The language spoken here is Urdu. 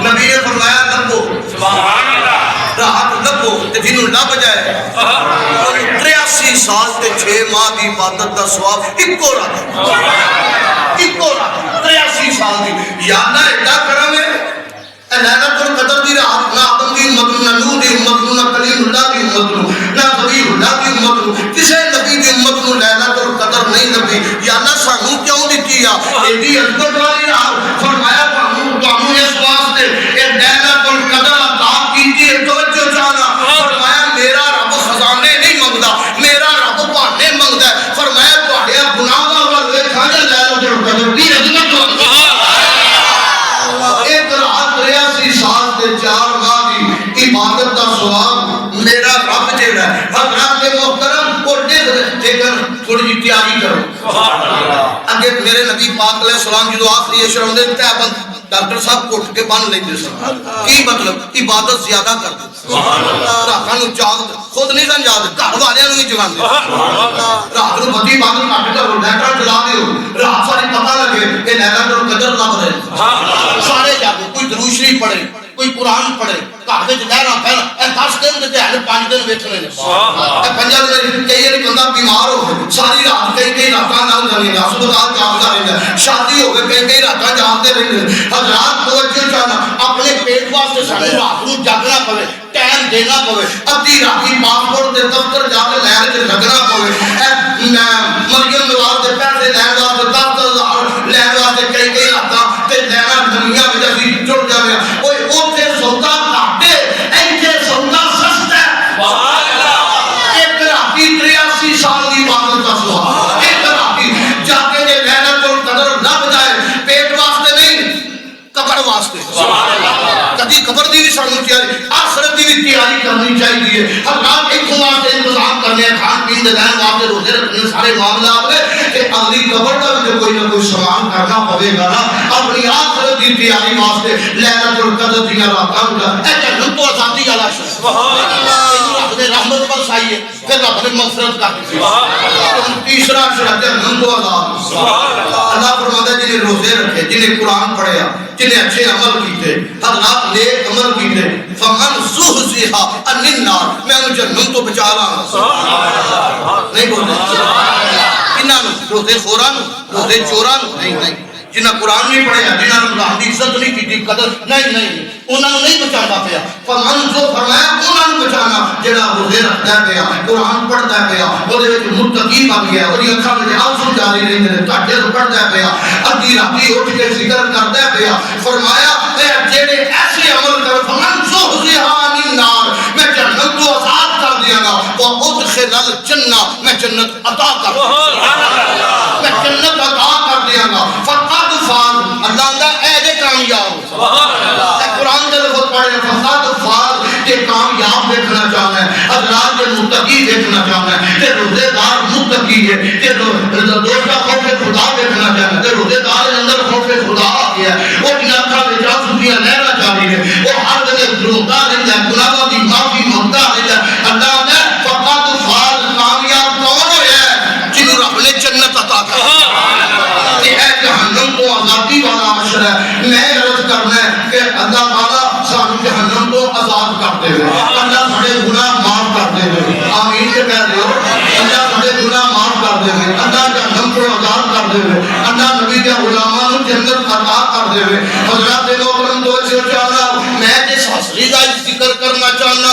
نبی نے فرمایا لبو سبحان اللہ راحت لبو تے جنوں لب جائے 83 سال تے 6 ماہ دی عبادت دا ثواب اکو رات 83 سال دی یا اللہ ایڈا کرم ہے لعنت القدر دی رات نہ آدم دی امت نہ نوح دی امت نہ کلیم اللہ دی امت نہ نبی اللہ دی امت کسے نبی دی امت لعنت القدر نہیں لبھی یا اللہ سانو کیوں دتی ہے ایڈی عظمت والی رات فرمایا تانوں اس واسطے اے لعنت القدر عطا کیتی ہے توجہ چاہنا فرمایا میرا رب خزانے نہیں منگدا میرا رب بہانے منگدا ہے فرمایا تواڈے گناہاں ول ویکھاں جے لعنت القدر دی عظمت ایک رات 83 سال تے 4 ماہ دی عبادت دا ثواب میرا رب جیڑا ہے حضرات محترم اور دیکھن تھوڑی جی تیاری کرو سبحان اللہ اگے میرے نبی پاک علیہ السلام جدو آخری اشرم دے تیبند ڈاکٹر صاحب کوٹ کے بن لیندے سن کی مطلب عبادت زیادہ کر دے سبحان اللہ راتاں نوں جاگ خود نہیں سن جاگ گھر والیاں نوں ہی جگاندے رات نوں بدی عبادت کٹ کرو لیٹر چلا دیو رات ساری پتہ لگے کہ لعنت القدر لب رہے سبحان اللہ سارے جاگے کوئی درود شریف پڑھے کوئی قرآن پڑھے گھر وچ لہرا پھیلا اے 10 دن تے ہن 5 دن ویکھنے نے اے 5 دن کئی واری بندہ بیمار ہو ساری رات کئی راتاں نال جاندی ہسپتال جاگدا رہندا شادی ہو گئی کئی راتاں جاگدے رہندے حضرات توجہ چاہنا اپنے پیٹ واسطے سانوں رات نوں جاگنا پوے ٹائم دینا پوے ادھی راتی پاسپورٹ دے دفتر جا کے لائن وچ لگنا پوے مریم نواز دے پیسے لین واسطے 10,000 لین واسطے کئی راتاں تے لینا دنیا وچ اسی جڑ جاوے اوئے اوتھے سودا گھاٹے ایتھے سودا سستا ہے سبحان اللہ ایک راتی 83 سال دی عبادت دا ثواب ایک راتی جا کے جے لعنت القدر لب جائے پیٹ واسطے نہیں قبر واسطے سبحان اللہ کدی قبر دی بھی سانوں تیاری آخرت دی بھی تیاری کرنی چاہیے حضرات ایک واسطے انتظام کرنے کھان پین دے لین واسطے روزے رکھنے سارے معاملات میں کہ اگلی قبر دا بھی کوئی نہ کوئی سامان کرنا پوے گا نا اپنی آخرت دی تیاری واسطے لعنت القدر دی راتاں اے جنت تو آزادی والا سبحان اللہ رب نے رحمت برسائی ہے پھر رب نے مغفرت کر دی سبحان اللہ تیسرا شرط جنت تو آزاد سبحان اللہ اللہ فرماتا ہے جنہیں روزے رکھے جنہیں قرآن پڑھیا جنہیں اچھے عمل کیتے حضرات نیک عمل کیتے فمن زحزح عن النار میں انہوں جہنم تو بچا لاں نہیں بولتے انہاں روزے خوراں روزے چوراں نہیں جنہاں قرآن نہیں پڑھیا جنہاں اللہ دی عزت نہیں کی قدر نہیں انہاں نوں نہیں بچانا پیا فمن جو فرمایا انہاں نوں بچانا جڑا روزے رکھدا پیا قرآن پڑھدا پیا اودے وچ متقی بن گیا اودی اکھاں وچ آنسو جاری رہندے نے تہاڈے پڑھدا پیا ادھی راتی اٹھ کے ذکر کردا پیا فرمایا اے جڑے ایسے عمل کرو فمن زحزح عن النار میں جنت تو آزاد کر دیاں گا وادخل الجنہ میں جنت عطا کر میں جنت عطا کر دیاں گا فقط فاز اللہ دا اے دے کامیاب سبحان اللہ اے قرآن دے لفظ پڑھے فقط فاز تے کامیاب دیکھنا چاہنا ہے حضرات دے متقی دیکھنا چاہنا ہے تے روزے دار متقی ہے تے دوسرا خوف خدا دیکھنا چاہنا ہے تے روزے دار دے اندر خوف خدا آ گیا ہے وہ اپنی آنکھاں وچ آنسو دیاں لہراں جاری ہے وہ ہر ویلے روتا رہندا ہے گناہاں دی معافی منگدا رہندا ہے اللہ نے فقط فاز کامیاب کون ہویا ہے جنوں رب نے جنت عطا کی تے اے جہنم تو آزادی والا عشر ہے میں عرض کرنا ہے کہ اللہ تعالیٰ سانو جہنم تو آزاد کر دے اللہ سارے گناہ معاف کر دے آمین کے کہہ رہے ہو اللہ سارے گناہ معاف کر دے اللہ جہنم کو آزاد کر دے اللہ نبی کے غلاماں نوں جنت عطا کر دے حضرات محترم تو چاہنا میں جس حسری کا ذکر کرنا چاہنا